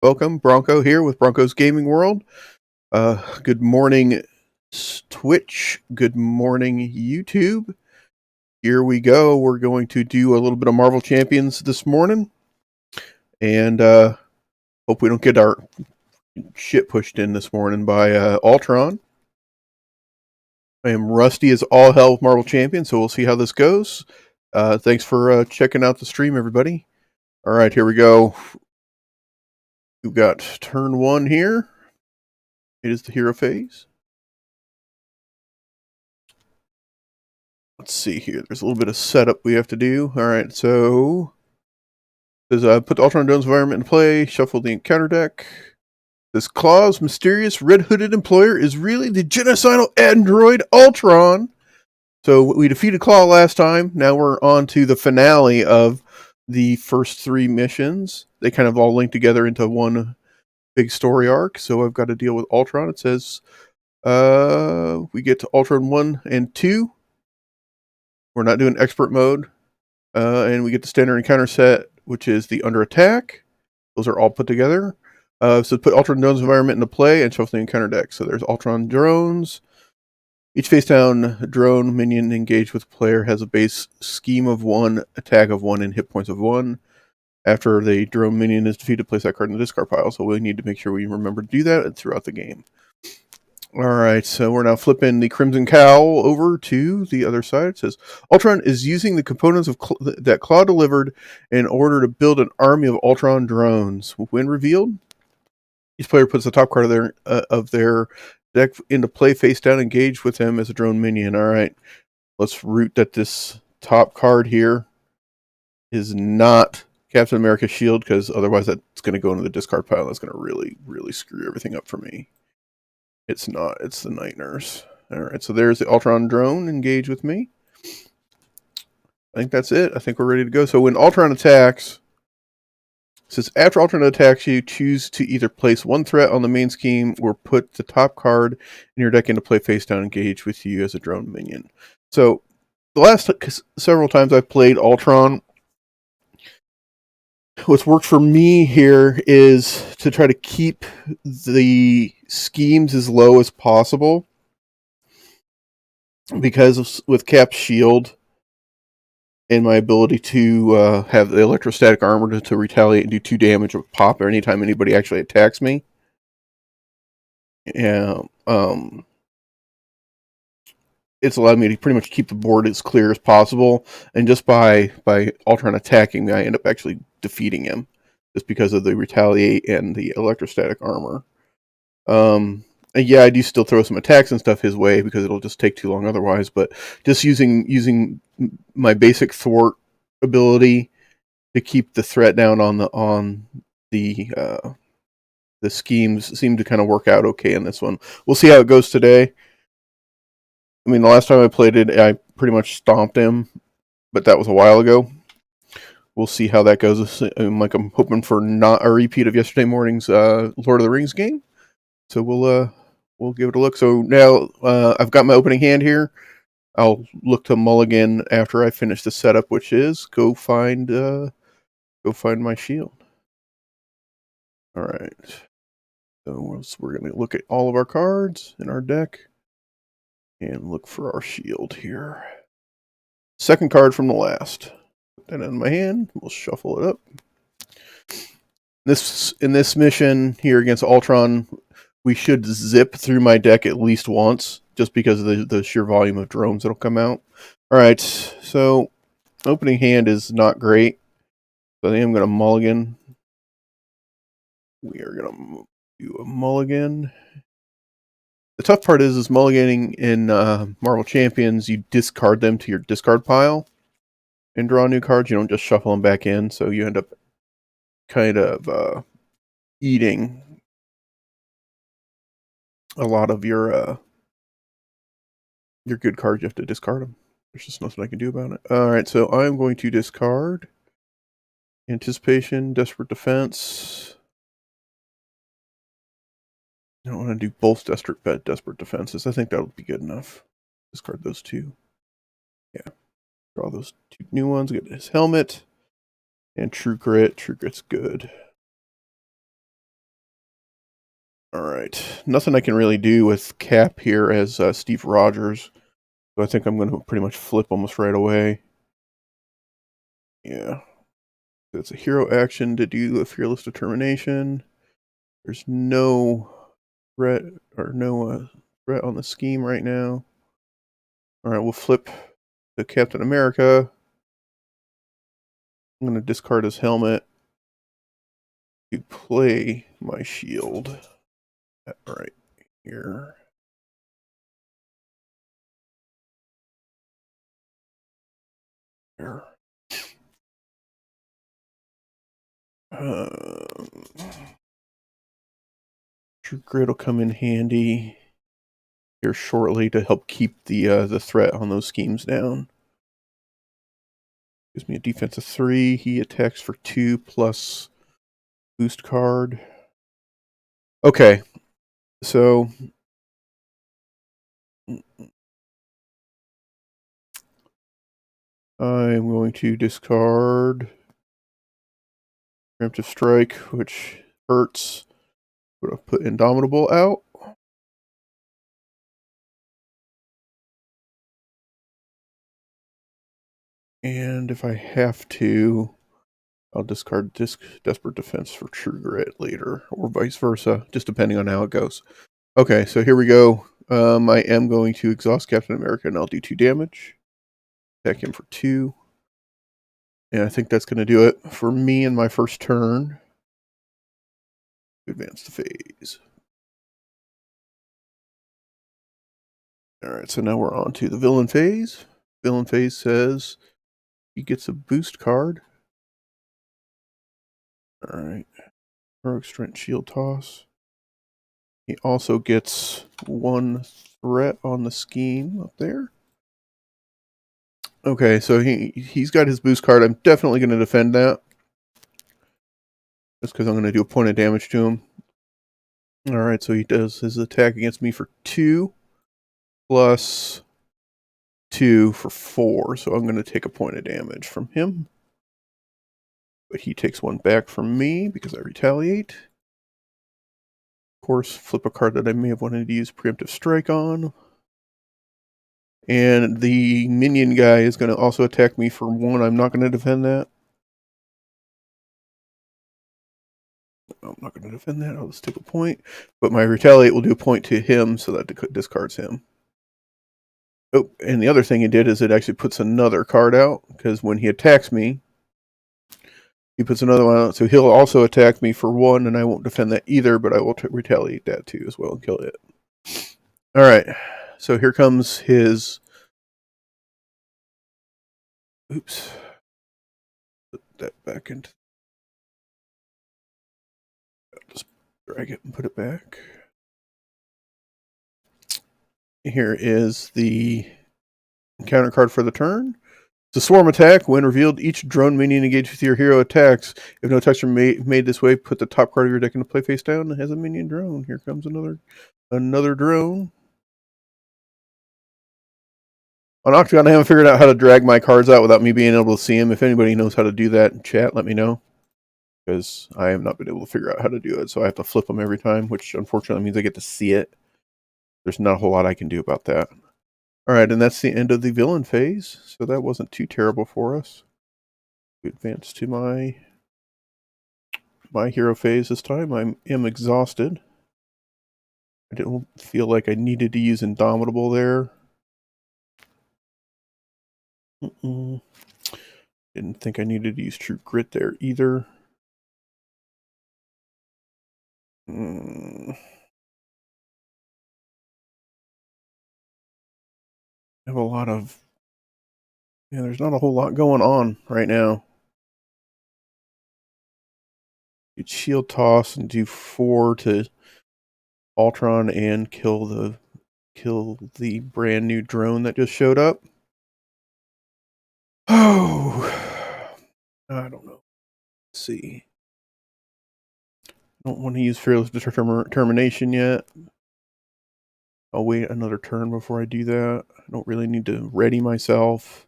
Welcome, Bronco here with Bronco's Gaming World. Good morning, Twitch. Good morning, YouTube. Here we go. We're going to do a little bit of Marvel Champions this morning, and hope we don't get our shit pushed in this morning by Ultron. I am rusty as all hell with Marvel Champions, so we'll see how this goes. Thanks for checking out the stream, everybody. All right, here we go. We've got turn one here. It is the hero phase. Let's see here. There's a little bit of setup we have to do. All right, so says put the Ultron Drone's environment in play. Shuffle the encounter deck. This Claw's mysterious red-hooded employer is really the genocidal android Ultron. So we defeated Claw last time. Now we're on to the finale of the first three missions. They kind of all link together into one big story arc. So I've got to deal with Ultron. It says we get to Ultron 1 and 2. We're not doing expert mode. And we get the standard encounter set, which is the under attack. Those are all put together. So put Ultron Drone's environment into play and shuffle the encounter deck. So there's Ultron Drones. Each face-down drone minion engaged with player has a base scheme of 1, attack of 1, and hit points of 1. After the drone minion is defeated, place that card in the discard pile. So we need to make sure we remember to do that throughout the game. Alright, so we're now flipping the Crimson Cowl over to the other side. It says, Ultron is using the components of that Claw delivered in order to build an army of Ultron drones. When revealed, each player puts the top card of their deck into play face down, engaged with him as a drone minion. Alright, let's root that this top card here is not Captain America's shield, because otherwise that's going to go into the discard pile. That's going to really, really screw everything up for me. It's not. It's the Night Nurse. All right, so there's the Ultron drone. Engage with me. I think that's it. I think we're ready to go. So when Ultron attacks, it says after Ultron attacks you, choose to either place one threat on the main scheme or put the top card in your deck into play face down. Engage with you as a drone minion. So the last several times I've played Ultron, what's worked for me here is to try to keep the schemes as low as possible, because with Cap's shield and my ability to have the electrostatic armor to retaliate and do 2 damage with pop anytime anybody actually attacks me. Yeah, it's allowed me to pretty much keep the board as clear as possible, and just by Ultron attacking me, I end up actually defeating him, just because of the retaliate and the electrostatic armor. Yeah, I do still throw some attacks and stuff his way, because it'll just take too long otherwise, but just using my basic thwart ability to keep the threat down on the schemes seem to kind of work out okay in this one. We'll see how it goes today. I mean, the last time I played it, I pretty much stomped him, but that was a while ago. We'll see how that goes. I'm hoping for not a repeat of yesterday morning's Lord of the Rings game. So we'll give it a look. So now I've got my opening hand here. I'll look to mulligan after I finish the setup, which is go find my shield. All right. So we're going to look at all of our cards in our deck and look for our shield here. Second card from the last. Put that in my hand. We'll shuffle it up. In this mission here against Ultron, we should zip through my deck at least once, just because of the sheer volume of drones that'll come out. All right, so opening hand is not great. So I think I'm going to mulligan. We are going to do a mulligan. The tough part is mulliganing in Marvel Champions, you discard them to your discard pile and draw new cards. You don't just shuffle them back in, so you end up kind of eating a lot of your good cards. You have to discard them. There's just nothing I can do about it. All right, so I'm going to discard Anticipation, Desperate Defense. I don't want to do both desperate defenses. I think that would be good enough. Discard those 2. Yeah. Draw those 2 new ones. Get his helmet. And True Grit. True Grit's good. Alright. Nothing I can really do with Cap here as Steve Rogers. So I think I'm going to pretty much flip almost right away. Yeah. It's a hero action to do a fearless determination. There's no threat or no threat on the scheme right now. Alright, we'll flip to Captain America. I'm going to discard his helmet to play my shield. Right here. Here. True Grit will come in handy here shortly to help keep the threat on those schemes down. Gives me a defense of 3. He attacks for 2 plus boost card. Okay, so I'm going to discard Preemptive Strike, which hurts. But I'll put Indomitable out. And if I have to, I'll discard Desperate Defense for True Grit later, or vice versa, just depending on how it goes. Okay, so here we go. I am going to exhaust Captain America, and I'll do 2 damage. Attack him for 2. And I think that's going to do it for me in my first turn. Advance the phase. Alright, so now we're on to the villain phase. Villain phase says he gets a boost card. Alright. Heroic Strength Shield Toss. He also gets 1 threat on the scheme up there. Okay, so he's got his boost card. I'm definitely going to defend that. Just because I'm going to do a point of damage to him. Alright, so he does his attack against me for 2. Plus 2 for 4. So I'm going to take a point of damage from him. But he takes 1 back from me because I retaliate. Of course, flip a card that I may have wanted to use Preemptive Strike on. And the minion guy is going to also attack me for 1. I'm not going to defend that. I'm not going to defend that. I'll just take a point. But my retaliate will do a point to him, so that discards him. Oh, and the other thing it did is it actually puts another card out, because when he attacks me, he puts another one out. So he'll also attack me for 1, and I won't defend that either, but I will retaliate that too as well and kill it. Alright, so here comes his... Oops. Put that back into... Just drag it and put it back. Here is the encounter card for the turn. It's a swarm attack. When revealed, each drone minion engaged with your hero attacks. If no attacks are made this way, put the top card of your deck into play face down. It has a minion drone. Here comes another drone. On Octagon, I haven't figured out how to drag my cards out without me being able to see them. If anybody knows how to do that in chat, let me know. Because I have not been able to figure out how to do it, so I have to flip them every time, which unfortunately means I get to see it. There's not a whole lot I can do about that. Alright, and that's the end of the villain phase, so that wasn't too terrible for us. We advance to my hero phase this time. I am exhausted. I didn't feel like I needed to use Indomitable there. Didn't think I needed to use True Grit there either. I have a lot of... Yeah, there's not a whole lot going on right now. You'd shield toss and do 4 to Ultron and kill the brand new drone that just showed up. Oh, I don't know. Let's see. I don't want to use Fearless Determination yet. I'll wait another turn before I do that. I don't really need to ready myself.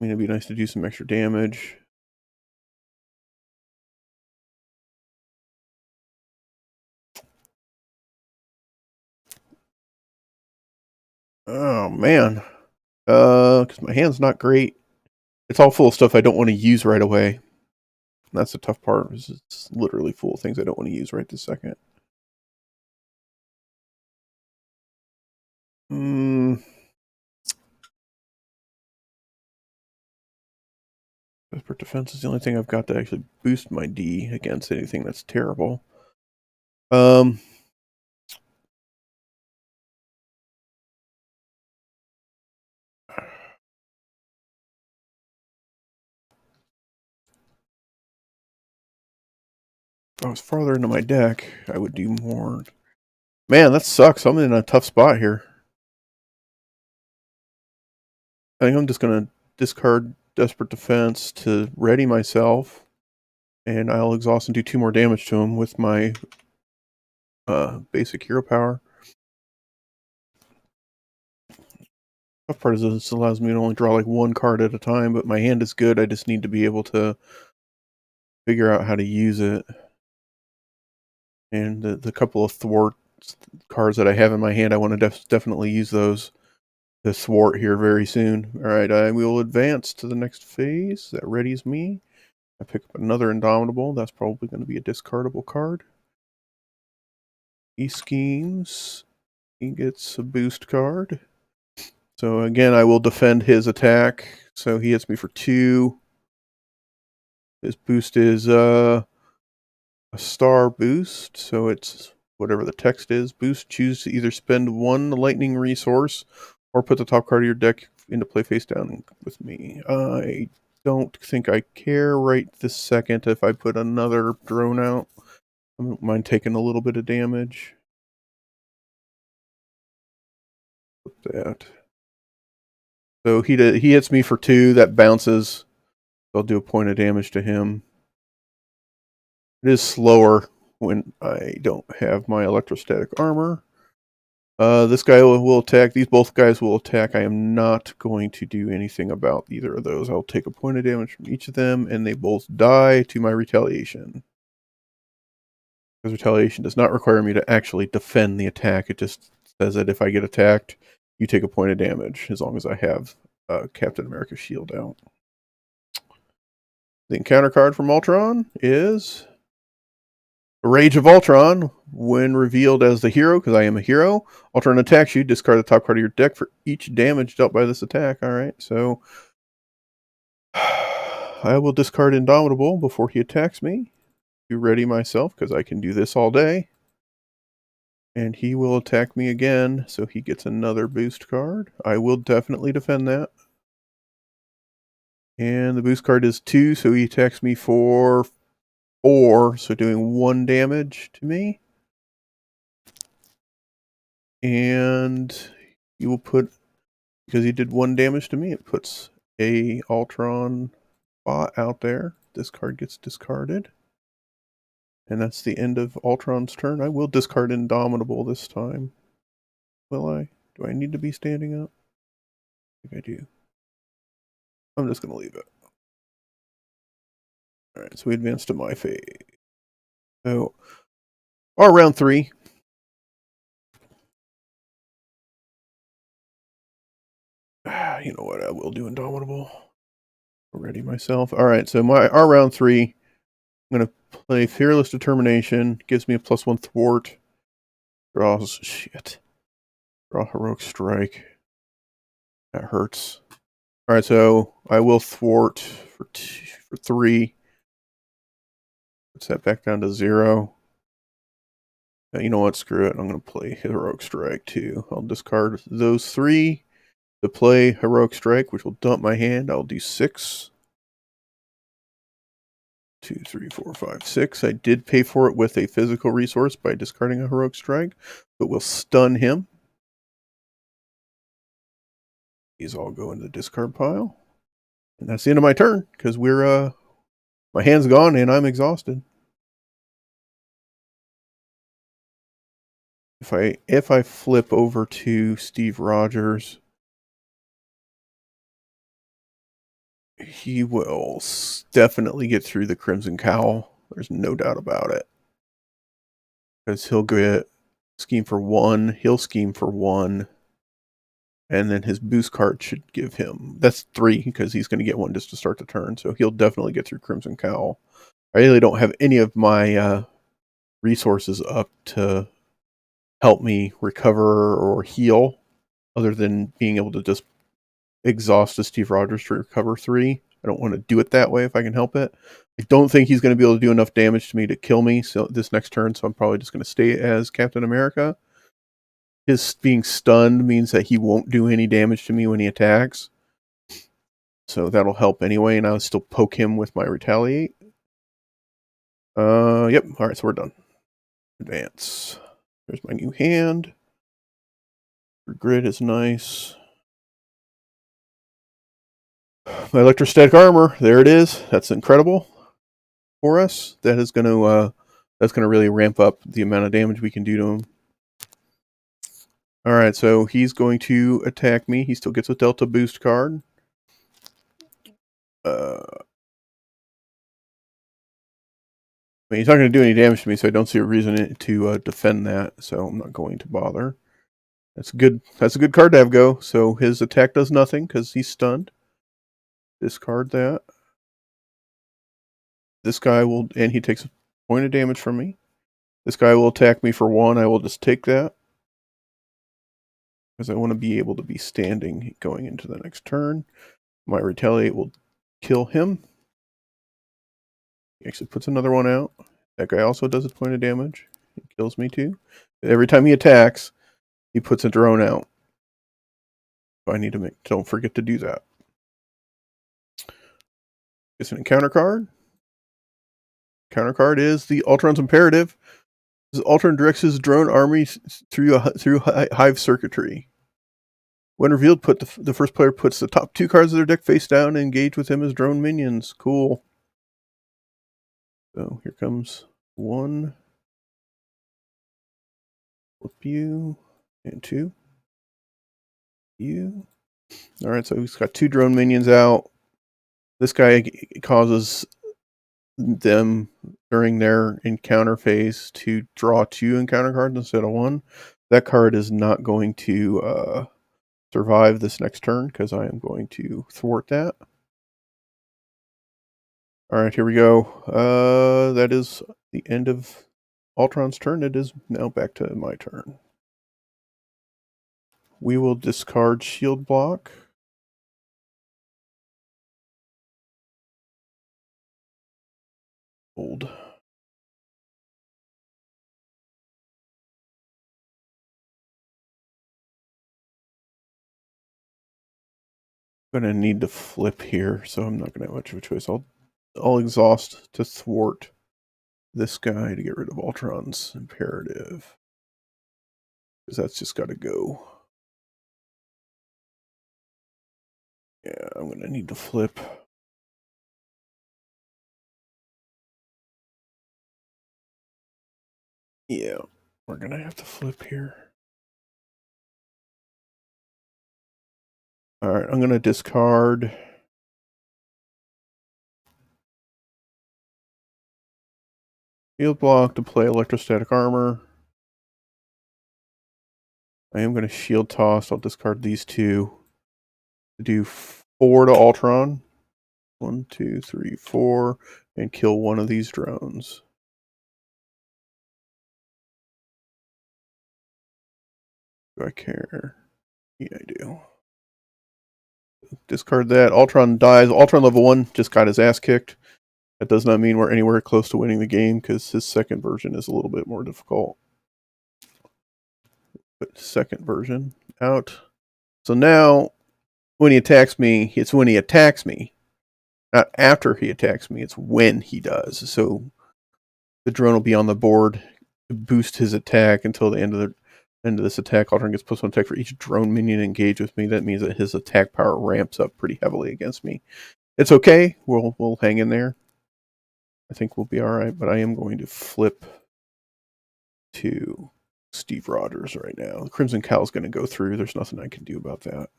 I mean, it'd be nice to do some extra damage. Oh, man. Because my hand's not great. It's all full of stuff I don't want to use right away. That's the tough part. It's literally full of things I don't want to use right this second. Desperate Defense is the only thing I've got to actually boost my D against anything that's terrible. If I was farther into my deck, I would do more. Man, that sucks. I'm in a tough spot here. I think I'm just going to discard Desperate Defense to ready myself, and I'll exhaust and do 2 more damage to him with my basic hero power. Tough part is this allows me to only draw like 1 card at a time, but my hand is good. I just need to be able to figure out how to use it. And the couple of thwart cards that I have in my hand, I want to definitely use those to thwart here very soon. All right, I will advance to the next phase. That readies me. I pick up another Indomitable. That's probably going to be a discardable card. He schemes. He gets a boost card. So again, I will defend his attack. So he hits me for 2. His boost is a star boost. So it's whatever the text is. Boost, choose to either spend 1 lightning resource or put the top card of your deck into play face down with me. I don't think I care right this second if I put another drone out. I don't mind taking a little bit of damage. Put that. So he hits me for 2. That bounces. I'll do a point of damage to him. It is slower when I don't have my electrostatic armor. This guy will attack. These both guys will attack. I am not going to do anything about either of those. I'll take a point of damage from each of them, and they both die to my retaliation. Because retaliation does not require me to actually defend the attack. It just says that if I get attacked, you take a point of damage, as long as I have Captain America's shield out. The encounter card from Ultron is the Rage of Ultron. When revealed as the hero, because I am a hero, Ultron attacks you. Discard the top card of your deck for each damage dealt by this attack. All right, so I will discard Indomitable before he attacks me to ready myself, because I can do this all day. And he will attack me again, so he gets another boost card. I will definitely defend that. And the boost card is 2, so he attacks me for 4, so doing 1 damage to me. And he will put, because he did 1 damage to me, it puts a Ultron bot out there. This card gets discarded. And that's the end of Ultron's turn. I will discard Indomitable this time. Will I? Do I need to be standing up? I think I do. I'm just going to leave it. Alright, so we advance to my phase. So, our round 3. You know what? I will do Indomitable. Ready myself. Alright, so our round 3. I'm going to play Fearless Determination. Gives me a +1 thwart. Draws. Shit. Draw Heroic Strike. That hurts. Alright, so I will thwart for 3. Puts that back down to 0. You know what? Screw it. I'm going to play Heroic Strike too. I'll discard those 3 to play Heroic Strike, which will dump my hand. I'll do 6. 2, 3, 4, 5, 6. I did pay for it with a physical resource by discarding a Heroic Strike, but we'll stun him. These all go in the discard pile. And that's the end of my turn, because my hand's gone and I'm exhausted. If I flip over to Steve Rogers, he will definitely get through the Crimson Cowl. There's no doubt about it. Because he'll get scheme for 1. He'll scheme for 1. And then his boost card should give him, that's 3 because he's going to get one just to start the turn. So he'll definitely get through Crimson Cowl. I really don't have any of my resources up to help me recover or heal, other than being able to just exhaust a Steve Rogers to recover 3. I don't want to do it that way if I can help it. I don't think he's going to be able to do enough damage to me to kill me this next turn, so I'm probably just going to stay as Captain America. His being stunned means that he won't do any damage to me when he attacks. So that'll help anyway, and I'll still poke him with my Retaliate. Yep. Alright, so we're done. Advance. There's my new hand. Grid is nice. My electrostatic armor, there it is. That's incredible for us. That is going to really ramp up the amount of damage we can do to him. All right, so he's going to attack me. He still gets a Delta boost card. I mean, he's not going to do any damage to me, so I don't see a reason to defend that. So I'm not going to bother. That's good. That's a good card to have go. So his attack does nothing because he's stunned. Discard that. This guy will, and he takes a point of damage from me. This guy will attack me for 1. I will just take that, because I want to be able to be standing going into the next turn. My Retaliate will kill him. He actually puts another one out. That guy also does a point of damage. He kills me too. Every time he attacks, he puts a drone out. So I need to don't forget to do that. It's an encounter card. Counter card is the Ultron's Imperative. Ultron directs his drone army through hive circuitry. When revealed, the first player puts the top 2 cards of their deck face down and engage with him as drone minions. Cool. So here comes 1. Flip you. And 2. You. Alright, so he's got 2 drone minions out. This guy causes them during their encounter phase to draw 2 encounter cards instead of 1. That card is not going to survive this next turn because I am going to thwart that. Alright, here we go. That is the end of Ultron's turn. It is now back to my turn. We will discard Shield Block. Old. I'm going to need to flip here, so I'm not going to have much of a choice. I'll exhaust to thwart this guy to get rid of Ultron's Imperative, because that's just got to go. Yeah, I'm going to need to flip. Yeah, we're going to have to flip here. Alright, I'm going to discard Shield Block to play Electrostatic Armor. I am going to Shield Toss. I'll discard these 2 to do 4 to Ultron. 1, 2, 3, 4, and kill one of these drones. Do I care? Yeah, I do. Discard that. Ultron dies. Ultron level 1 just got his ass kicked. That does not mean we're anywhere close to winning the game, because his second version is a little bit more difficult. Put second version out. So now, when he attacks me, it's when he attacks me. Not after he attacks me, it's when he does. So the drone will be on the board to boost his attack until the end of this attack. Ultron gets +1 attack for each drone minion engaged with me. That means that his attack power ramps up pretty heavily against me. It's okay. We'll hang in there. I think we'll be all right, but I am going to flip to Steve Rogers right now. The Crimson Cowl is going to go through. There's nothing I can do about that.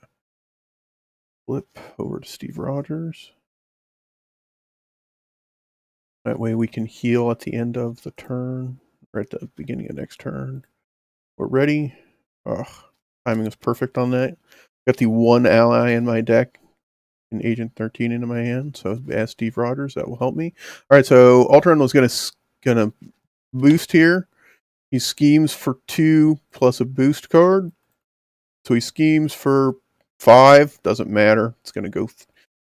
Flip over to Steve Rogers. That way we can heal at the end of the turn, or at the beginning of next turn. We're ready. Ugh, timing is perfect on that. Got the one ally in my deck, an Agent 13 into my hand. So ask Steve Rogers, that will help me. All right, so Ultron was gonna boost here. He schemes for 2 plus a boost card. So he schemes for 5. Doesn't matter. It's gonna go.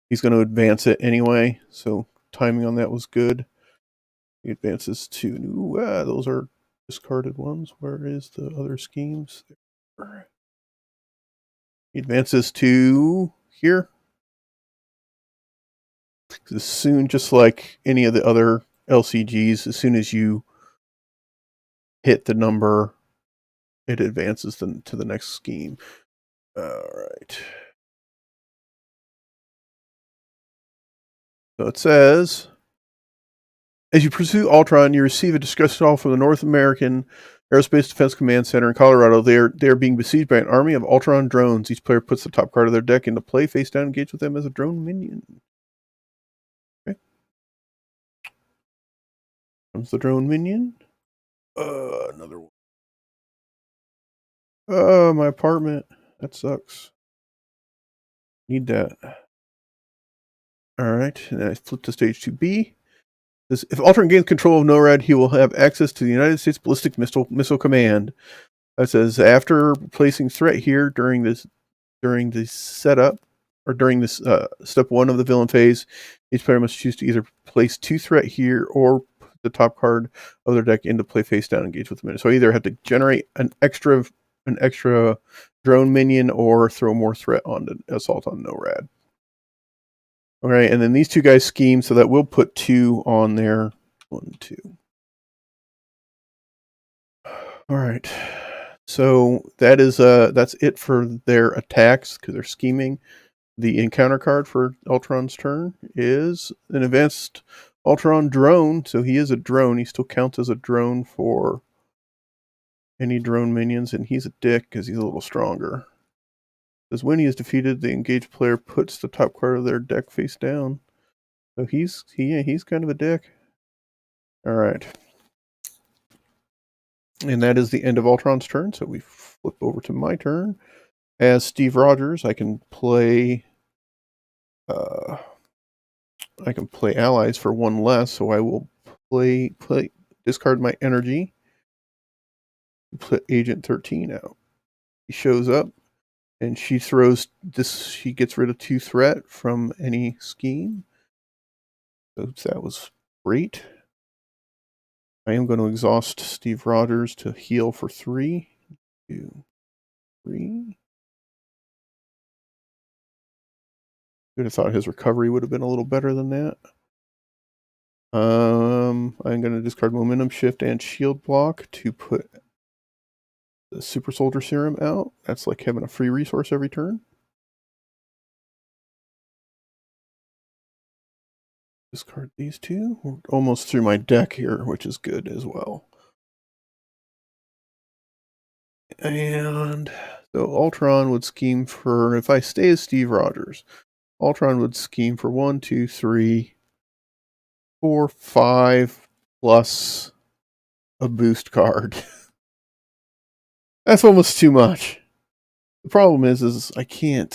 He's gonna advance it anyway. So timing on that was good. He advances to. Those are discarded ones. Where is the other schemes? There. He advances to here. As soon, just like any of the other LCGs, as soon as you hit the number, it advances to the next scheme. All right. So it says, as you pursue Ultron, you receive a distress call from the North American Aerospace Defense Command Center in Colorado. They are being besieged by an army of Ultron drones. Each player puts the top card of their deck into play, face down, engage with them as a drone minion. Okay. Comes the drone minion. Another one. My apartment. That sucks. Need that. All right. And then I flip to stage 2B. If Ultron gains control of NORAD, he will have access to the United States Ballistic Missile Command. It says after placing threat here during the setup or during this step 1 of the villain phase, each player must choose to either place 2 threat here or put the top card of their deck into play face down, engage with the minion. So I either have to generate an extra drone minion or throw more threat on the assault on NORAD. Okay, and then these 2 guys scheme, so that will put 2 on there. 1, 2. All right. So that's it for their attacks because they're scheming. The encounter card for Ultron's turn is an advanced Ultron drone. So he is a drone. He still counts as a drone for any drone minions, and he's a dick because he's a little stronger. Says when he is defeated, the engaged player puts the top card of their deck face down. So he's kind of a dick. All right. And that is the end of Ultron's turn. So we flip over to my turn. As Steve Rogers, I can play allies for 1 less. So I will discard my energy, put Agent 13 out. He shows up, and she throws this. She gets rid of 2 threat from any scheme. So that was great. I am going to exhaust Steve Rogers to heal for 3, 2, 3. Would have thought his recovery would have been a little better than that. I'm going to discard Momentum Shift and Shield Block to put the Super Soldier Serum out. That's like having a free resource every turn. Discard these 2. We're almost through my deck here, which is good as well. And so Ultron would scheme for, if I stay as Steve Rogers, Ultron would scheme for 1, 2, 3, 4, 5 plus a boost card. That's almost too much. The problem is I can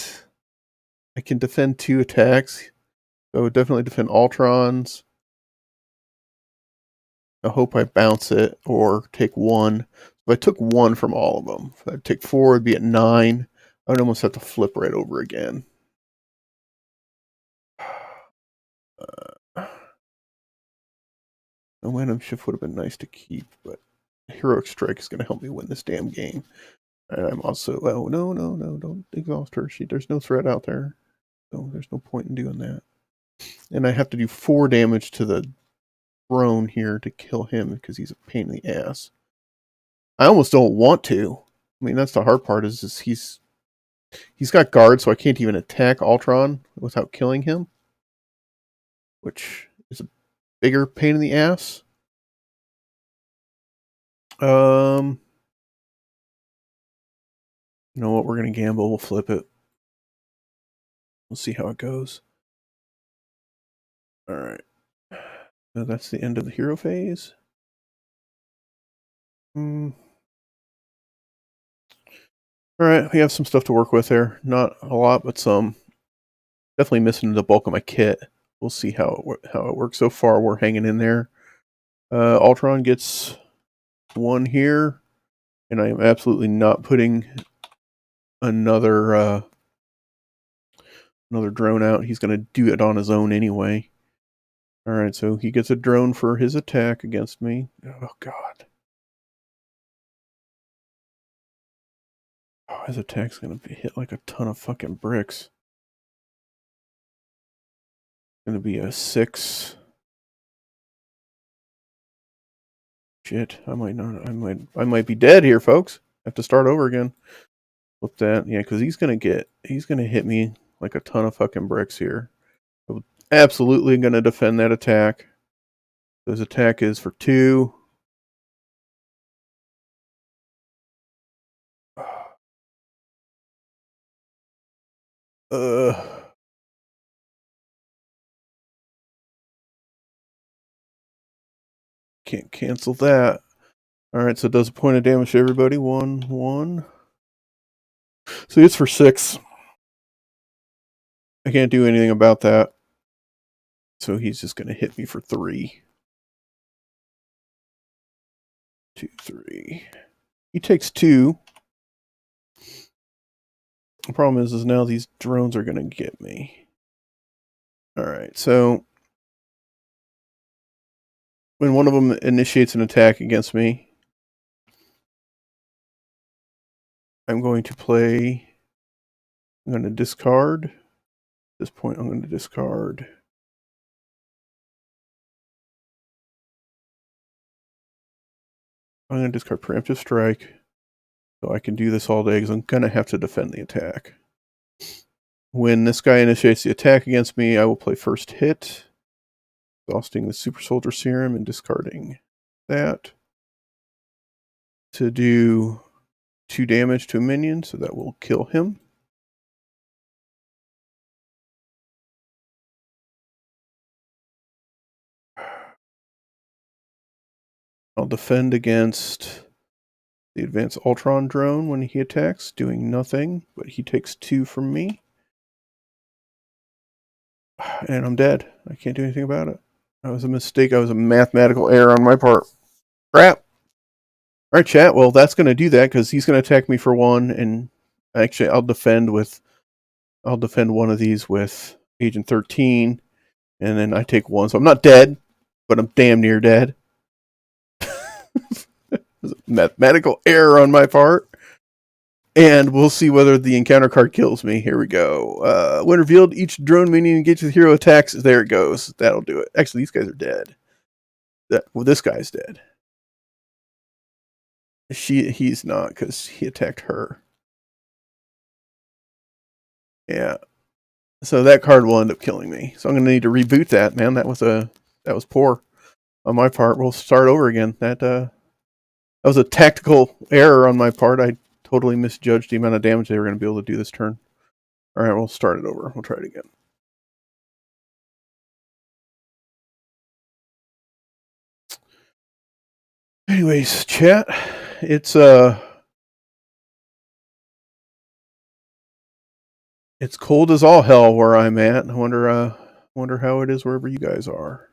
defend 2 attacks. So I would definitely defend Ultron's. I hope I bounce it or take 1. If I took 1 from all of them, if I take 4, it'd be at 9. I would almost have to flip right over again. Momentum Shift would have been nice to keep, but Heroic Strike is going to help me win this damn game. And I'm also, oh, no, don't exhaust her. There's no threat out there. So there's no point in doing that. And I have to do 4 damage to the drone here to kill him because he's a pain in the ass. I almost don't want to. I mean, that's the hard part is he's got guard, so I can't even attack Ultron without killing him, which is a bigger pain in the ass. You know what? We're going to gamble. We'll flip it. We'll see how it goes. All right. So that's the end of the hero phase. Alright, we have some stuff to work with there. Not a lot, but some. Definitely missing the bulk of my kit. We'll see how it works. So far, we're hanging in there. Ultron gets one here, and I am absolutely not putting another drone out. He's going to do it on his own anyway. Alright, so he gets a drone for his attack against me. Oh, God. Oh, his attack's going to be hit like a ton of fucking bricks. Going to be a 6. Shit, I might be dead here, folks. Have to start over again. Flip that, yeah, because he's gonna hit me like a ton of fucking bricks here. I'm absolutely gonna defend that attack. His attack is for 2. Can't cancel that. Alright, so it does a point of damage to everybody. 1. So it's for 6. I can't do anything about that. So he's just gonna hit me for 3. 2, 3. He takes 2. The problem is now these drones are gonna get me. Alright, so when one of them initiates an attack against me, I'm going to discard. At this point, I'm going to discard. I'm going to discard Preemptive Strike. So I can do this all day because I'm going to have to defend the attack. When this guy initiates the attack against me, I will play first hit, exhausting the Super Soldier Serum and discarding that to do 2 damage to a minion, so that will kill him. I'll defend against the advanced Ultron drone when he attacks, doing nothing, but he takes 2 from me. And I'm dead. I can't do anything about it. That was a mistake. That was a mathematical error on my part. Crap. All right, chat. Well, that's going to do that because he's going to attack me for 1, and actually, I'll defend one of these with Agent 13, and then I take 1. So I'm not dead, but I'm damn near dead. Mathematical error on my part. And we'll see whether the encounter card kills me. Here we go. When revealed, each drone minion engages with hero attacks. There it goes. That'll do it. Actually, these guys are dead. This guy's dead. He's not because he attacked her. Yeah. So that card will end up killing me. So I'm going to need to reboot that, man. That was poor on my part. We'll start over again. That was a tactical error on my part. I totally misjudged the amount of damage they were going to be able to do this turn. All right, we'll start it over. We'll try it again. Anyways, chat, it's cold as all hell where I'm at. I wonder how it is wherever you guys are.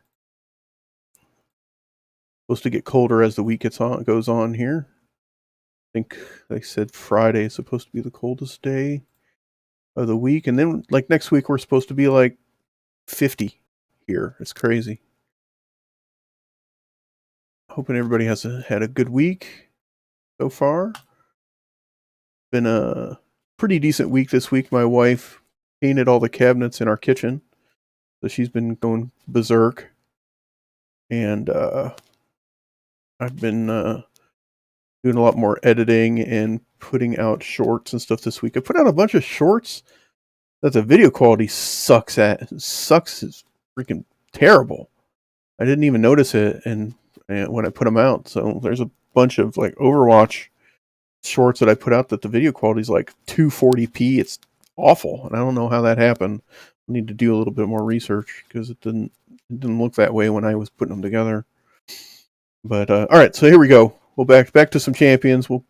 Supposed to get colder as the week goes on here. I think they said Friday is supposed to be the coldest day of the week, and then like next week we're supposed to be like 50 here. It's crazy. Hoping everybody has had a good week so far. Been a pretty decent week this week. My wife painted all the cabinets in our kitchen, so she's been going berserk. And I've been doing a lot more editing and putting out shorts and stuff this week. I put out a bunch of shorts that the video quality sucks at. It sucks is freaking terrible. I didn't even notice it and when I put them out. So there's a bunch of like Overwatch shorts that I put out that the video quality is like 240p. It's awful, and I don't know how that happened. I need to do a little bit more research because it didn't look that way when I was putting them together. But all right, so here we go. We'll back to some champions. We'll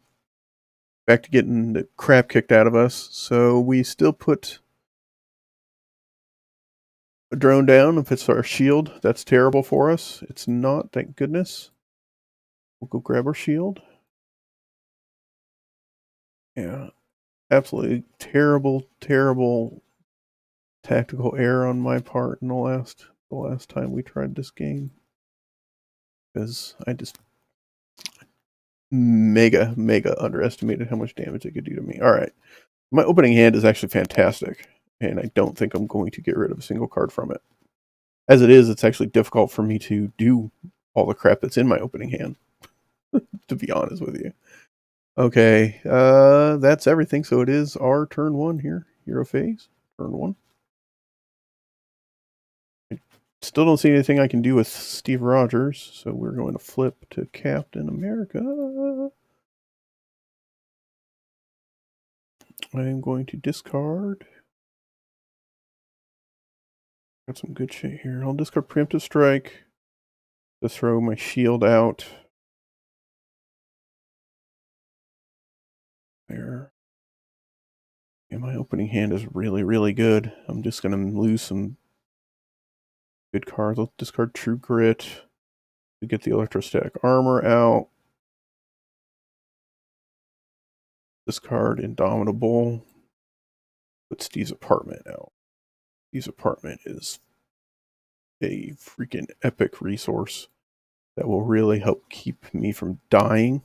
back to getting the crap kicked out of us. So we still put a drone down. If it's our shield, that's terrible for us. It's not, thank goodness. We'll go grab our shield. Yeah, absolutely terrible, terrible tactical error on my part in the last time we tried this game, because I just mega underestimated how much damage it could do to me. All right, my opening hand is actually fantastic, and I don't think I'm going to get rid of a single card from it. As it is, it's actually difficult for me to do all the crap that's in my opening hand, to be honest with you. Okay, that's everything. So it is our turn 1 here. Hero phase, turn 1. I still don't see anything I can do with Steve Rogers, so we're going to flip to Captain America. I am going to discard. Got some good shit here. I'll discard Preemptive Strike to throw my shield out. There. And my opening hand is really, really good. I'm just going to lose some good cards. I'll discard True Grit to get the Electrostatic Armor out. Discard Indomitable. Put Steve's Apartment out. Steve's Apartment is a freaking epic resource that will really help keep me from dying.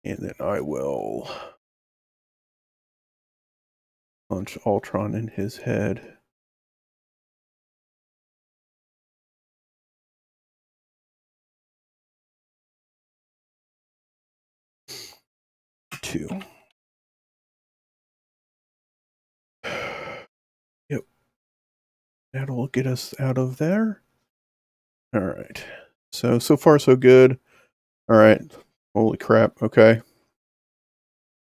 And then I will punch Ultron in his head. Two. Yep. That'll get us out of there. All right. So far, so good. All right. Holy crap. Okay.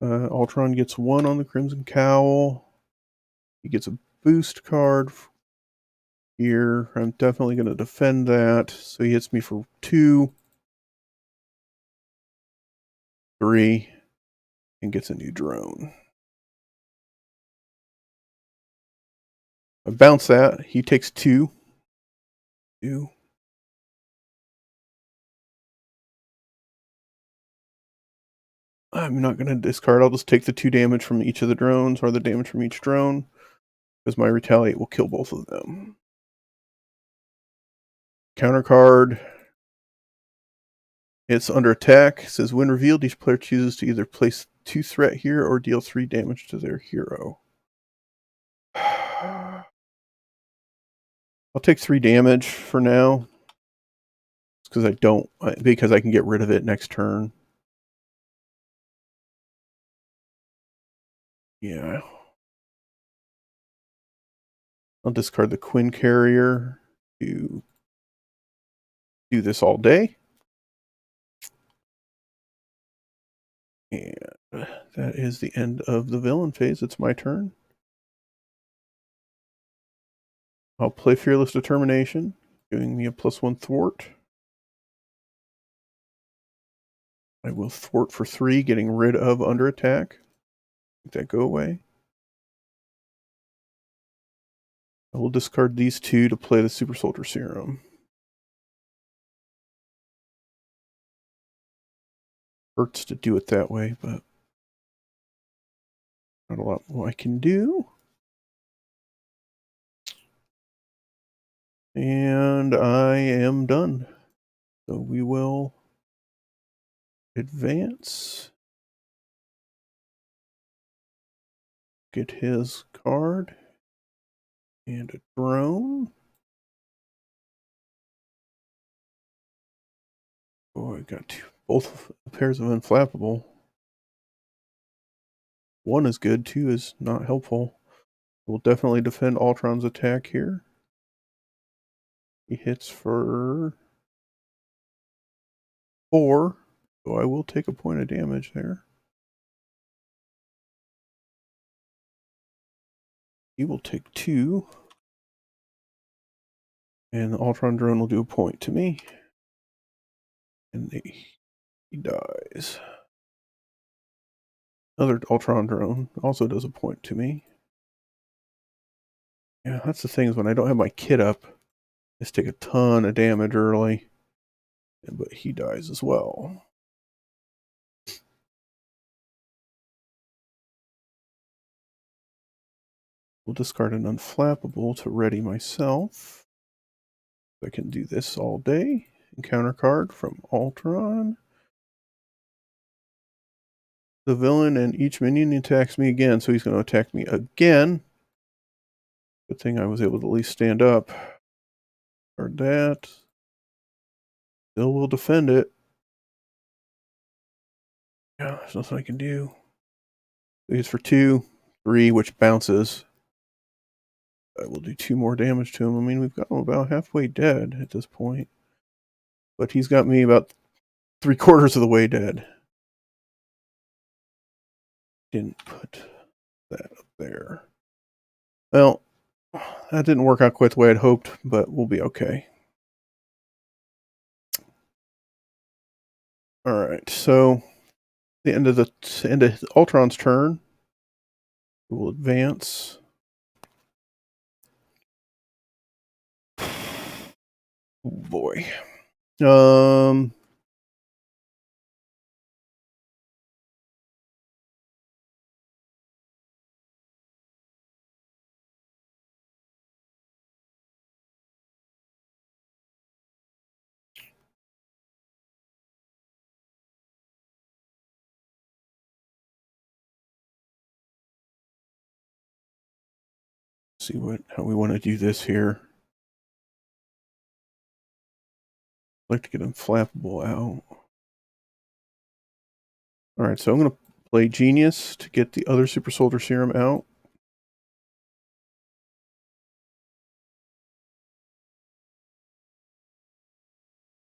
Ultron gets 1 on the Crimson Cowl. He gets a boost card here. I'm definitely going to defend that. So he hits me for 2, 3, and gets a new drone. I bounce that. He takes 2. 2. I'm not going to discard. I'll just take the 2 damage from each of the drones, or the damage from each drone, because my Retaliate will kill both of them. Counter card. It's under attack. It says, when revealed, each player chooses to either place 2 threat here or deal 3 damage to their hero. I'll take 3 damage for now. Because because I can get rid of it next turn. Yeah. I'll discard the Quinn Carrier to do this all day. And that is the end of the villain phase. It's my turn. I'll play Fearless Determination, giving me a +1 thwart. I will thwart for 3, getting rid of under attack. Make that go away. I will discard these 2 to play the Super Soldier Serum. Hurts to do it that way, but not a lot more I can do. And I am done. So we will advance. Get his card. And a drone. Oh, I got both pairs of unflappable. 1 is good, 2 is not helpful. We'll definitely defend Ultron's attack here. He hits for 4, so I will take a point of damage there. He will take 2. And the Ultron drone will do a point to me. And He dies. Another Ultron drone also does a point to me. Yeah, that's the thing is when I don't have my kit up, I just take a ton of damage early. But he dies as well. We'll discard an unflappable to ready myself. I can do this all day. Encounter card from Ultron. The villain and each minion attacks me again, so he's going to attack me again. Good thing I was able to at least stand up. Guard that. Still will defend it. Yeah, there's nothing I can do. He's for 2, 3, which bounces. I will do 2 more damage to him. I mean, we've got him about halfway dead at this point. But he's got me about 3/4 of the way dead. Didn't put that up there. Well, that didn't work out quite the way I'd hoped, but we'll be okay. Alright, so the end of Ultron's turn. We'll advance. Oh boy. See how we want to do this here. I'd like to get him flappable out. Alright, so I'm going to play Genius to get the other Super Soldier Serum out.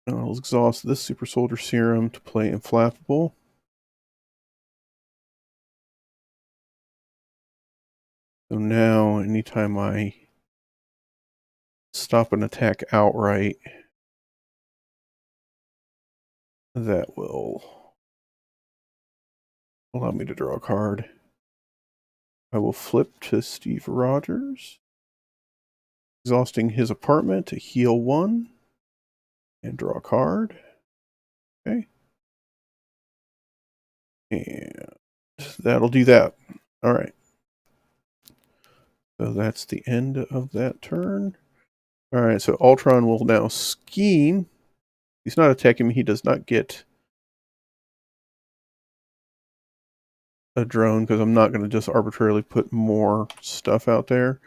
And I'll exhaust this Super Soldier Serum to play Inflappable. So now, anytime I stop an attack outright, that will allow me to draw a card. I will flip to Steve Rogers, exhausting his apartment to heal 1 and draw a card. Okay. And that'll do that. All right. So that's the end of that turn. All right, so Ultron will now scheme. He's not attacking me. He does not get a drone because I'm not going to just arbitrarily put more stuff out there.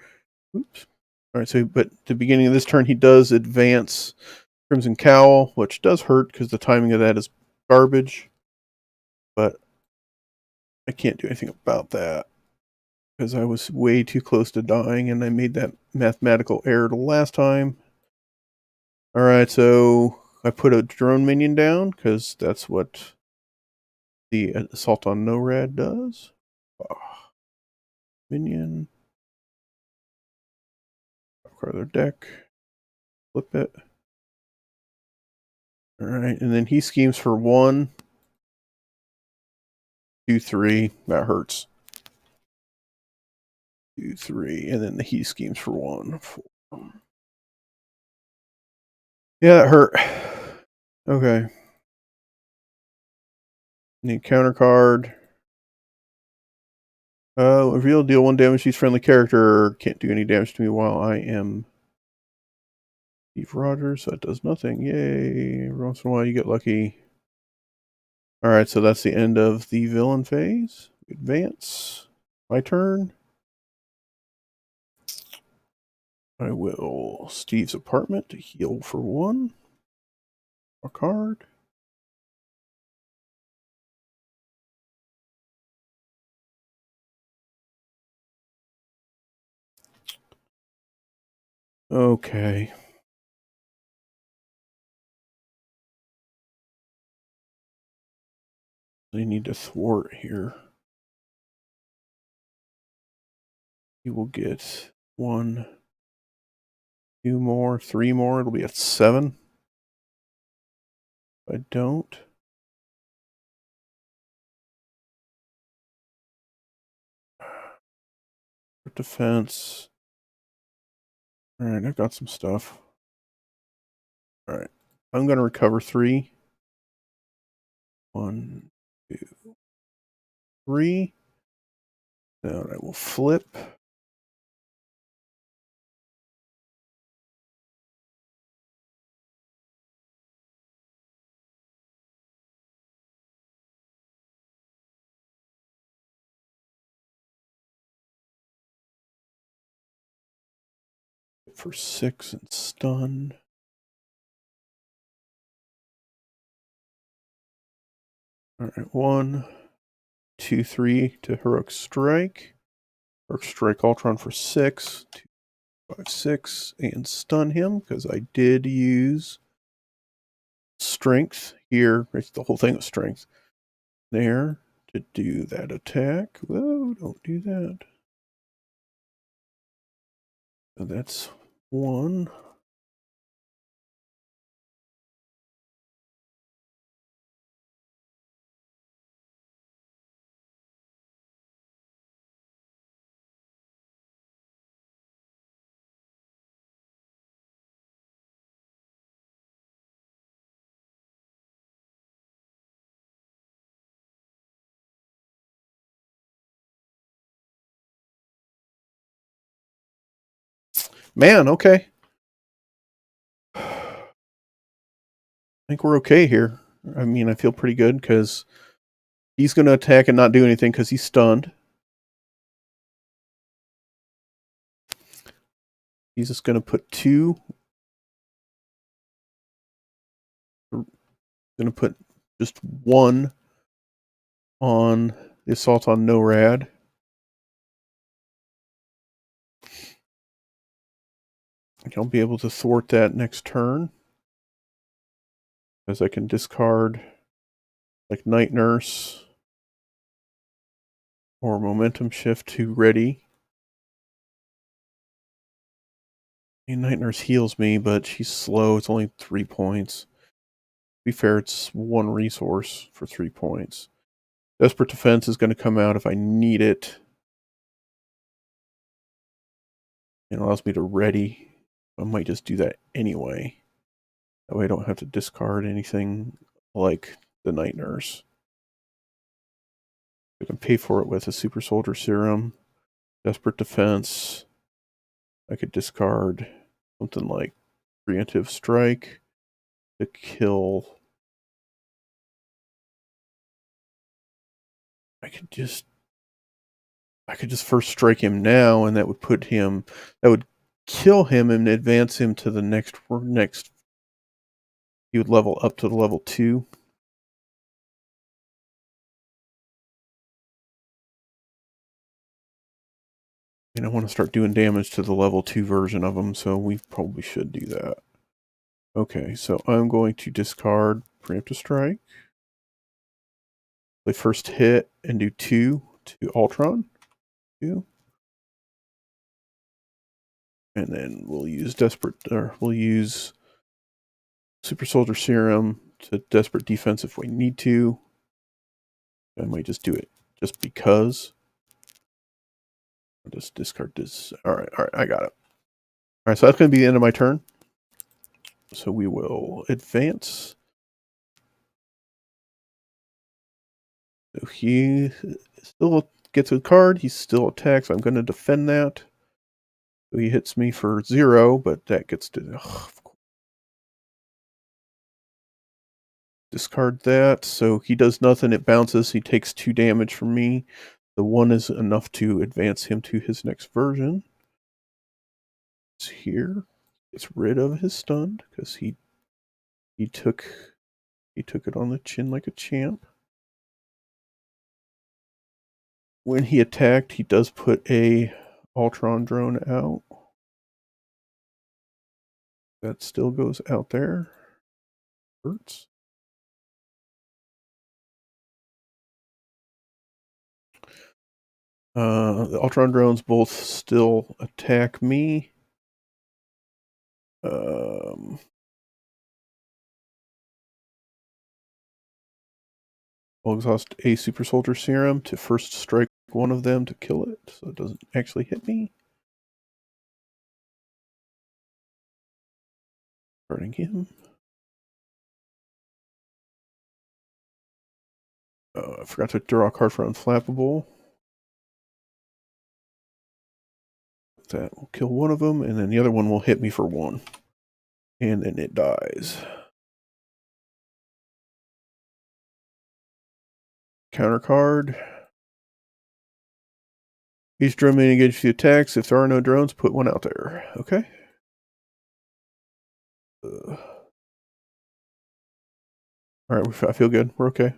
Oops. All right, so but at the beginning of this turn, he does advance Crimson Cowl, which does hurt because the timing of that is garbage. But I can't do anything about that because I was way too close to dying and I made that mathematical error the last time. All right, so I put a drone minion down because that's what the Assault on NORAD does. Minion. Acquire their deck. Flip it. All right, and then he schemes for 1, 2, 3. That hurts. 2, 3, and then he schemes for 1, 4. Yeah, that hurt. Okay. Need counter card. Reveal, deal 1 damage to each friendly character. Can't do any damage to me while I am Steve Rogers, so that does nothing. Yay. Every once in a while you get lucky. Alright, so that's the end of the villain phase. Advance. My turn. I will Steve's apartment to heal for 1. A card. Okay. They need to thwart here. He will get 1, 2 more, 3 more. It'll be at 7. If I don't. defense. Alright, I've got some stuff. Alright. I'm going to recover 3. 1, 2, 3. Now I will flip. For 6 and stun. Alright, 1, 2, 3 to Heroic Strike. Heroic Strike Ultron for 6. 2, 5, 6. And stun him, because I did use Strength here. It's the whole thing of Strength. There, to do that attack. Whoa, don't do that. So that's 1. Man, okay. I think we're okay here. I mean, I feel pretty good because he's going to attack and not do anything because he's stunned. He's just going to put 2. Going to put just 1 on the assault on NORAD. I'll be able to thwart that next turn, as I can discard like Night Nurse or Momentum Shift to ready. And Night Nurse heals me, but she's slow. It's only 3 points. To be fair, it's 1 resource for 3 points. Desperate Defense is going to come out if I need it. It allows me to ready. I might just do that anyway. That way I don't have to discard anything like the Night Nurse. I can pay for it with a Super Soldier Serum. Desperate Defense. I could discard something like Preemptive Strike to kill. I could just first strike him now, and that would kill him and advance him to the next. He would level up to the level 2. And I want to start doing damage to the level 2 version of him, so we probably should do that. Okay, so I'm going to discard Preemptive Strike. Play first hit and do 2 to Ultron. 2. And then we'll use Super Soldier Serum to Desperate Defense if we need to. I might just do it just because. I'll just discard this. Alright, I got it. Alright, so that's going to be the end of my turn. So we will advance. So he still gets a card. He still attacks. I'm going to defend that. So he hits me for 0, but that gets to discard that. So he does nothing. It bounces. He takes 2 damage from me. The 1 is enough to advance him to his next version. It's here. Gets rid of his stun because he took it on the chin like a champ. When he attacked, he does put a Ultron drone out. That still goes out there. Hurts. The Ultron drones both still attack me. I'll exhaust a super soldier serum to first strike one of them to kill it, so it doesn't actually hit me. Burning him. I forgot to draw a card for Unflappable. That will kill one of them, and then the other one will hit me for one. And then it dies. Counter card. Each drone may engage the attacks. If there are no drones, put one out there. Okay. Alright, I feel good. We're okay.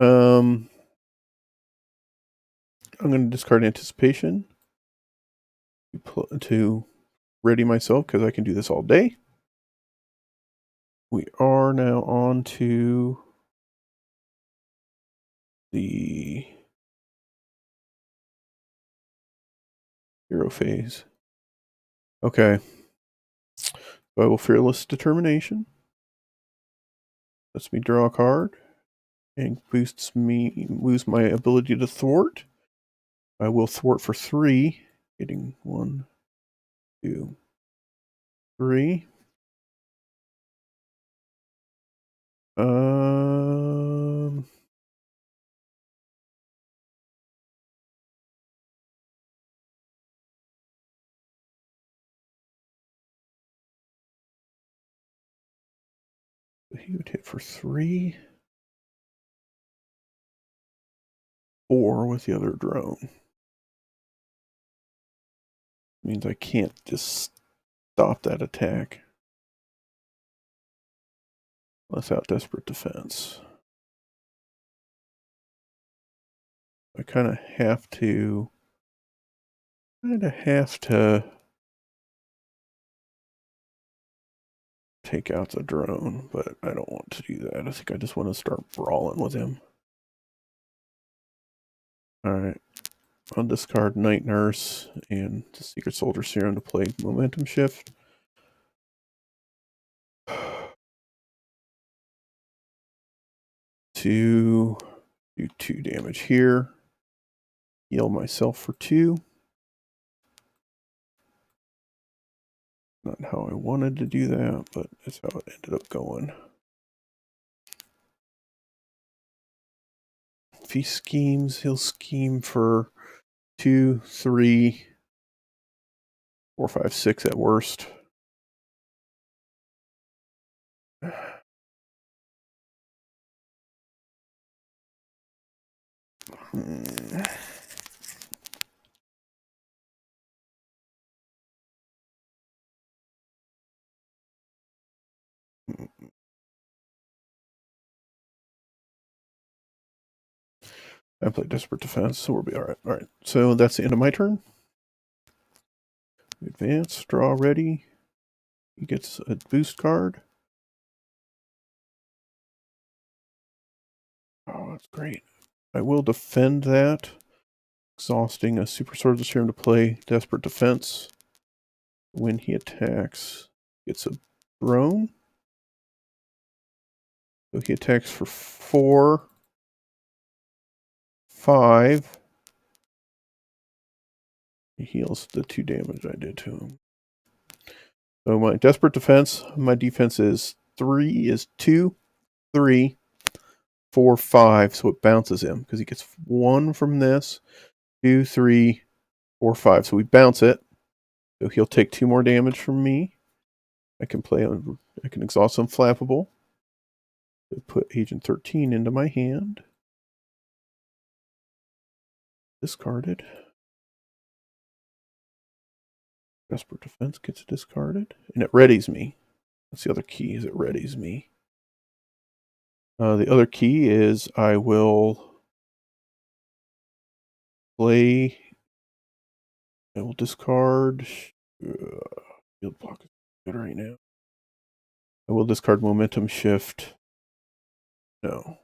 I'm going to discard Anticipation to ready myself, because I can do this all day. We are now on to the hero phase. Okay. So I will Fearless Determination. Lets me draw a card and boosts my ability to thwart. I will thwart for 3, getting 1, 2, 3. He would hit for 3, 4 with the other drone. Means I can't just stop that attack. Without Desperate Defense. I kind of have to take out the drone, but I don't want to do that. I think I just want to start brawling with him. Alright. I'll discard Night Nurse and the Secret Soldier Serum to play Momentum Shift. To do 2 damage here. Heal myself for 2. Not how I wanted to do that, but that's how it ended up going. If he schemes, he'll scheme for 2, 3, 4, 5, 6 at worst. I played Desperate Defense, so we'll be alright. Alright, so that's the end of my turn. Advance, draw ready. He gets a boost card. Oh, that's great. I will defend that, exhausting a Super Soldier Serum to play Desperate Defense. When he attacks, gets a drone. So he attacks for 4, 5. He heals the 2 damage I did to him. So my Desperate Defense, my defense is 2, 3, 4, 5. So it bounces him because he gets 1 from this, 2, 3, 4, 5. So we bounce it. So he'll take 2 more damage from me. I can exhaust Unflappable. Put Agent 13 into my hand. Discarded. Desperate Defense gets discarded. And it readies me. That's the other key, is it readies me. The other key is I will discard. Field block is good right now. I will discard Momentum Shift. No.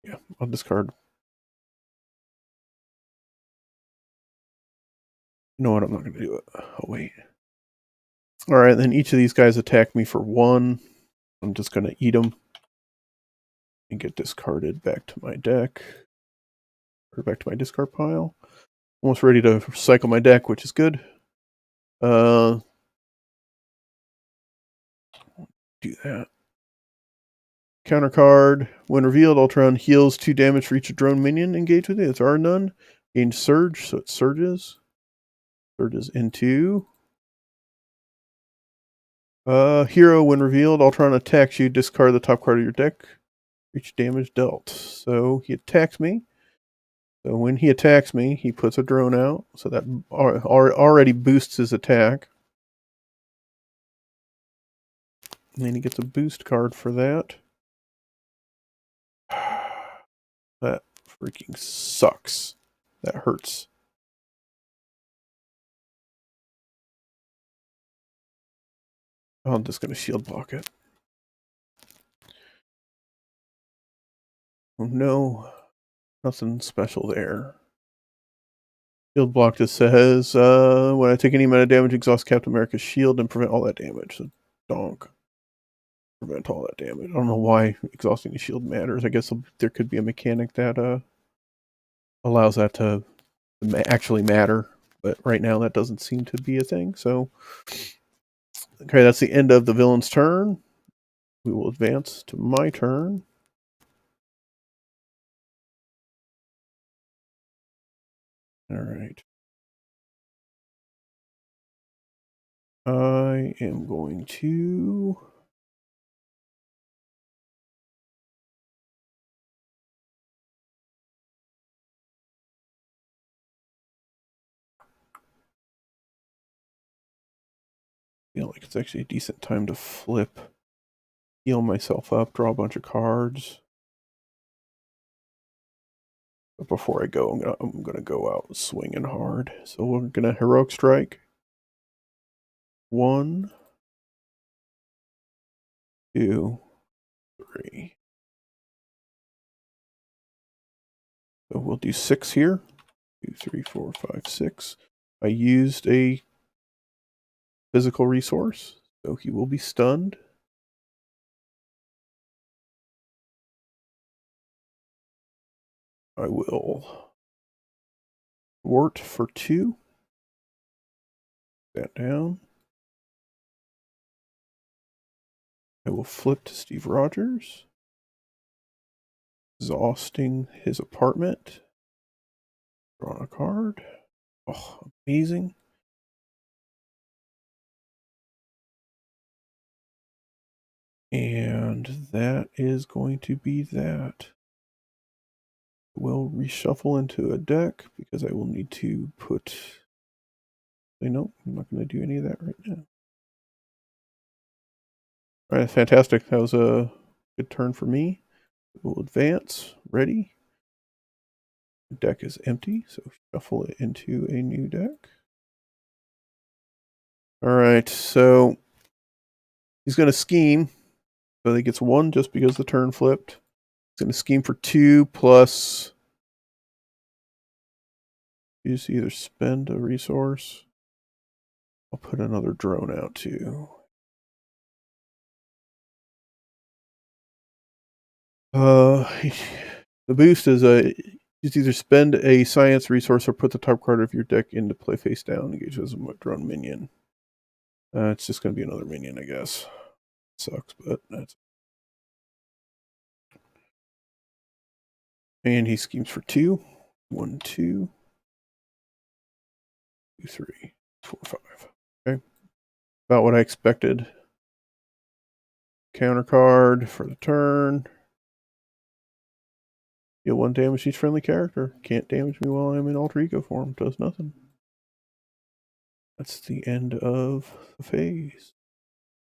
Yeah, I'll discard. You know what? I'm not going to do it. Oh, wait. All right, then each of these guys attack me for 1. I'm just going to eat them and get discarded back to my deck. Or back to my discard pile. Almost ready to cycle my deck, which is good. Do that. Counter card. When revealed, Ultron heals 2 damage for each drone minion engaged with it. It's R none. Gains Surge, so it surges. Surges into. Hero, when revealed, Ultron attacks you. Discard the top card of your deck. Each damage dealt. So he attacks me. So when he attacks me, he puts a drone out. So that already boosts his attack. And then he gets a boost card for that. That freaking sucks. That hurts. I'm just going to shield block it. Oh no, nothing special there. Shield block just says, when I take any amount of damage, exhaust Captain America's shield and prevent all that damage. So donk. Prevent all that damage. I don't know why exhausting the shield matters. I guess there could be a mechanic that allows that to actually matter. But right now that doesn't seem to be a thing. So, okay, that's the end of the villain's turn. We will advance to my turn. All right. I am going to... feel like it's actually a decent time to flip. Heal myself up, draw a bunch of cards. But before I go, I'm gonna go out swinging hard. So we're gonna heroic strike. 1, 2, 3. So we'll do 6 here. 2, 3, 4, 5, 6. I used a physical resource, so he will be stunned. I will thwart for 2. That down. I will flip to Steve Rogers. Exhausting his apartment. Draw a card. Oh, amazing. And that is going to be that. We'll reshuffle into a deck because I will need to put... No, I'm not going to do any of that right now. All right, fantastic. That was a good turn for me. We'll advance. Ready. The deck is empty, so shuffle it into a new deck. All right, so he's going to scheme. So he gets 1 just because the turn flipped. He's going to scheme for 2 plus... You just either spend a resource. I'll put another drone out too. The boost is just either spend a science resource or put the top card of your deck into play face down. Engage as a drone minion. It's just going to be another minion, I guess. Sucks, but that's... And he schemes for 2. 1, 2, 2, 3, 4, 5. Okay. About what I expected. Counter card for the turn. Deal 1 damage to each friendly character. Can't damage me while I'm in alter ego form. Does nothing. That's the end of the phase.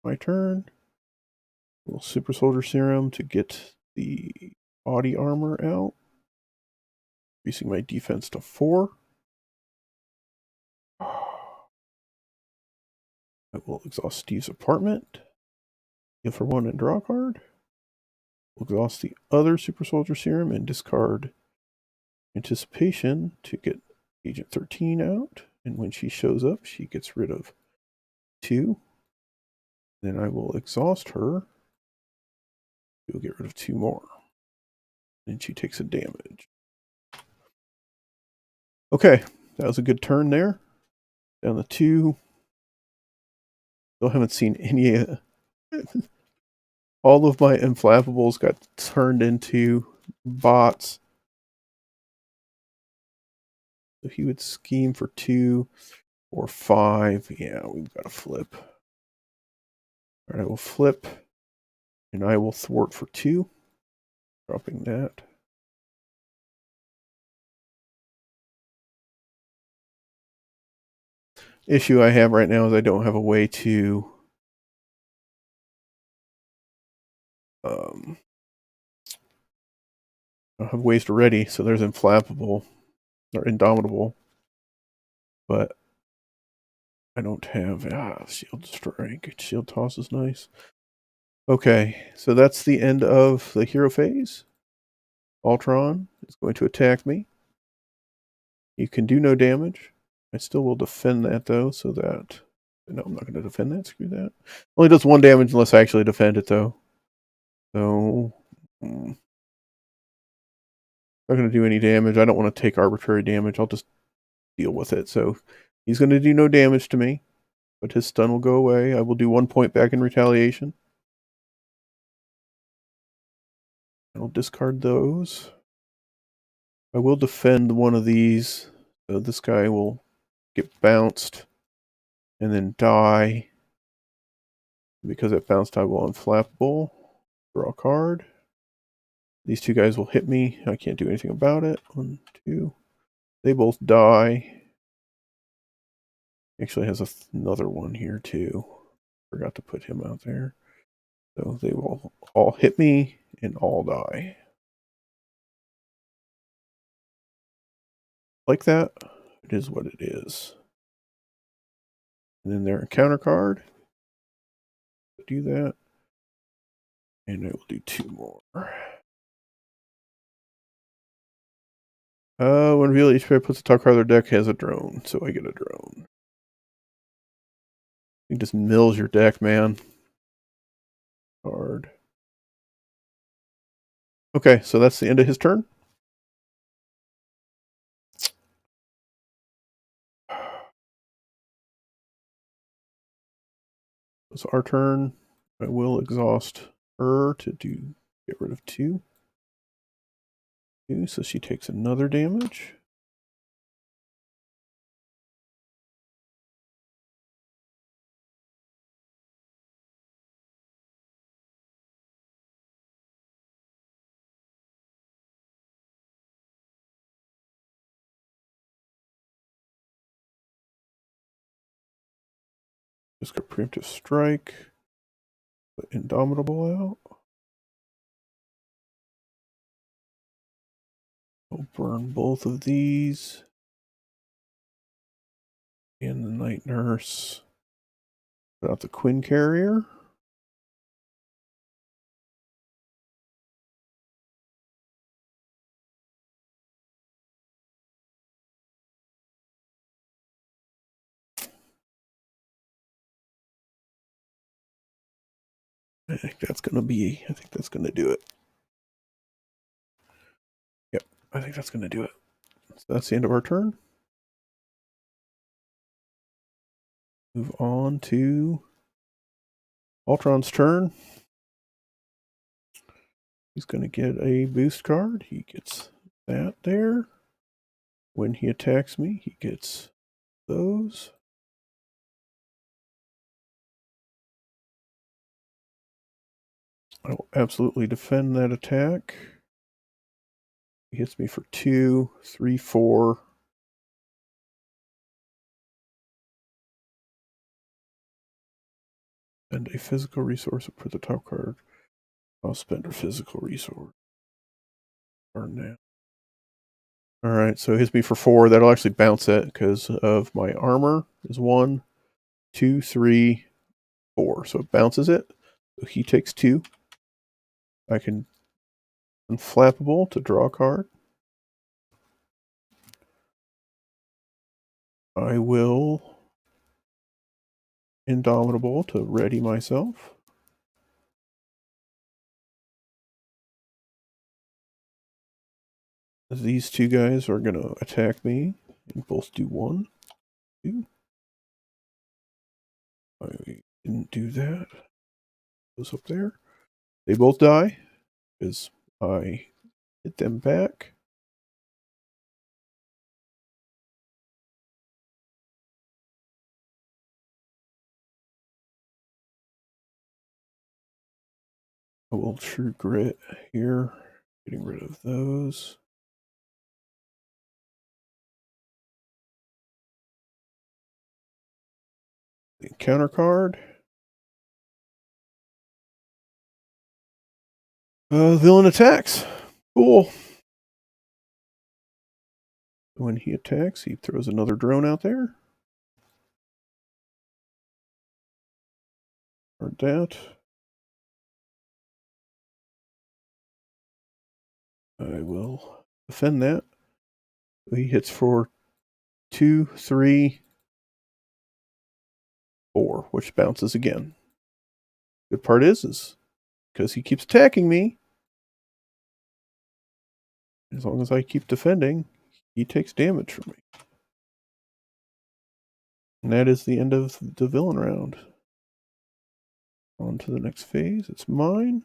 My turn. A little super soldier serum to get the body armor out. Increasing my defense to 4. I will exhaust Steve's apartment. Heal for 1 and draw a card. We'll exhaust the other Super Soldier Serum and discard Anticipation to get Agent 13 out. And when she shows up, she gets rid of 2. Then I will exhaust her. She'll get rid of 2 more. And she takes a damage. Okay, that was a good turn there. Down to 2. Still haven't seen any. All of my inflammables got turned into bots. So he would scheme for 2 or 5. Yeah, we've got to flip. All right, I will flip. And I will thwart for 2. Dropping that. Issue I have right now is I don't have a way to I don't have ways to ready, so there's inflammable or indomitable, but I don't have shield strike. Shield toss is nice. Okay, so that's the end of the hero phase. Ultron is going to attack me. You can do no damage. I still will defend that though, so that no, I'm not going to defend that. Screw that. Only does 1 damage unless I actually defend it though. So not going to do any damage. I don't want to take arbitrary damage. I'll just deal with it. So he's going to do no damage to me, but his stun will go away. I will do 1 point back in retaliation. I'll discard those. I will defend one of these. So this guy will get bounced and then die. Because it bounced, I will unflappable. Draw a card. These 2 guys will hit me. I can't do anything about it. 1, 2. They both die. Actually has another one here too. Forgot to put him out there. So they will all hit me and all die. Like that. It is what it is. And then their encounter card. Do that. And I will do 2 more. When revealed, each player puts a top card of their deck has a drone, so I get a drone. You just mills your deck, man. Card. Okay, so that's the end of his turn. It's our turn. I will exhaust her to get rid of 2. So she takes another damage. Just got preemptive strike. Put Indomitable out. I'll burn both of these. And the Night Nurse. Put out the Quinn Carrier. I think that's going to do it. Yep, I think that's going to do it. So that's the end of our turn. Move on to Ultron's turn. He's going to get a boost card. He gets that there. When he attacks me, he gets those. I will absolutely defend that attack. He hits me for 2, 3, 4. And a physical resource for the top card. I'll spend a physical resource. Burn that. Alright, so it hits me for 4. That'll actually bounce it because of my armor is 1, 2, 3, 4. So it bounces it. So he takes 2. I can Unflappable to draw a card. I will Indomitable to ready myself. These two guys are going to attack me and both do 1, 2. I didn't do that. Goes up there. They both die because I hit them back. I will True Grit here. Getting rid of those. The counter card. Villain attacks. Cool. When he attacks, he throws another drone out there. Or that. I will defend that. He hits for 2, 3, 4, which bounces again. Good part is because he keeps attacking me, as long as I keep defending, he takes damage from me. And that is the end of the villain round. On to the next phase. It's mine.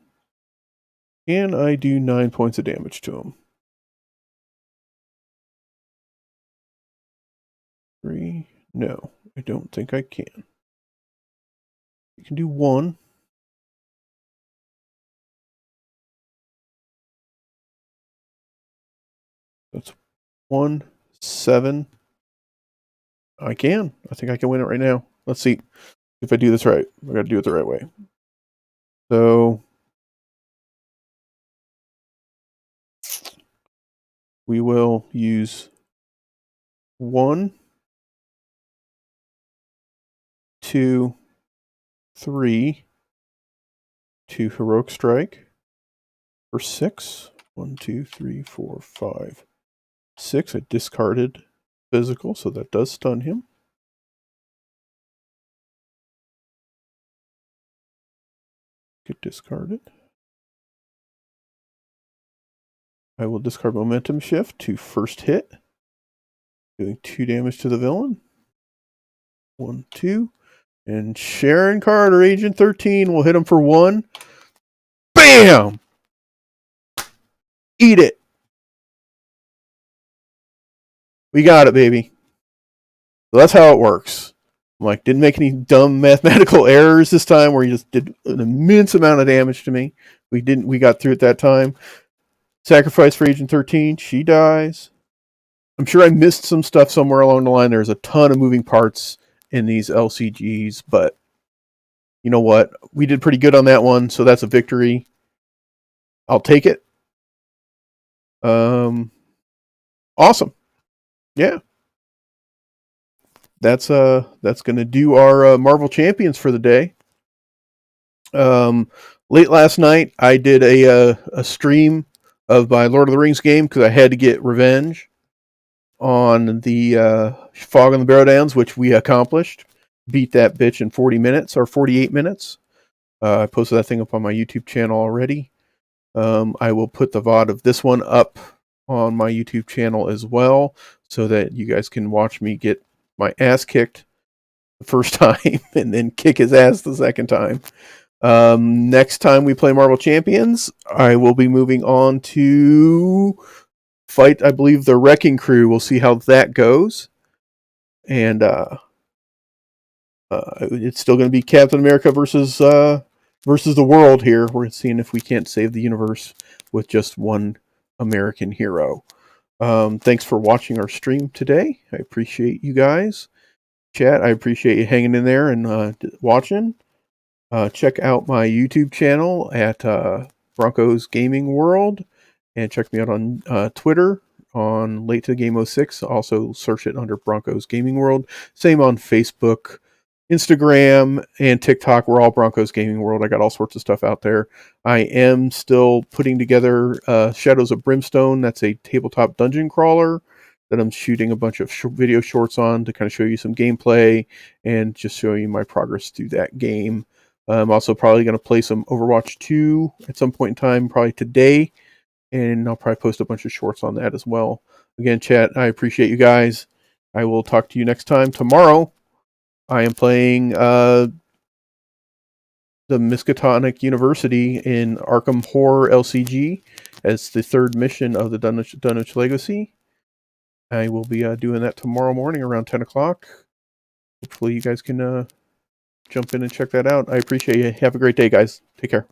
And I do 9 points of damage to him. 3. No, I don't think I can. You can do 1. That's 1, 7. I can. I think I can win it right now. Let's see if I do this right. I got to do it the right way. So we will use 1, 2, 3 to Heroic Strike for 6. 1, 2, 3, 4, 5, 6. I discarded physical, so that does stun him. Get discarded. I will discard Momentum Shift to first hit, doing 2 damage to the villain. 1, 2. And Sharon Carter, Agent 13, will hit him for 1. BAM! Eat it! We got it, baby. So that's how it works. I'm like, didn't make any dumb mathematical errors this time where he just did an immense amount of damage to me. We got through it that time. Sacrifice for Agent 13. She dies. I'm sure I missed some stuff somewhere along the line. There's a ton of moving parts in these LCGs, but you know what? We did pretty good on that one, so that's a victory. I'll take it. Awesome. Yeah. That's gonna do our Marvel Champions for the day. Late last night, I did a stream of my Lord of the Rings game because I had to get revenge on the Fog on the Barrowdowns, which we accomplished. Beat that bitch in 40 minutes or 48 minutes. I posted that thing up on my YouTube channel already. I will put the VOD of this one up on my YouTube channel as well, so that you guys can watch me get my ass kicked the first time and then kick his ass the second time. Next time we play Marvel Champions, I will be moving on to fight, I believe, the Wrecking Crew. We'll see how that goes. And it's still going to be Captain America versus the world here. We're seeing if we can't save the universe with just one American hero. Thanks for watching our stream today. I appreciate you guys. Chat, I appreciate you hanging in there and watching. Check out my YouTube channel at Broncos Gaming World, and check me out on Twitter on Late to the Game 06. Also search it under Broncos Gaming World. Same on Facebook, Instagram and TikTok. We're all Broncos Gaming World. I got all sorts of stuff out there. I am still putting together Shadows of Brimstone. That's a tabletop dungeon crawler that I'm shooting a bunch of video shorts on to kind of show you some gameplay and just show you my progress through that game. I'm also probably going to play some Overwatch 2 at some point in time, probably today, and I'll probably post a bunch of shorts on that as well. Again, chat, I appreciate you guys. I will talk to you next time. Tomorrow, I am playing the Miskatonic University in Arkham Horror LCG as the third mission of the Dunwich Legacy. I will be doing that tomorrow morning around 10 o'clock. Hopefully you guys can jump in and check that out. I appreciate you. Have a great day, guys. Take care.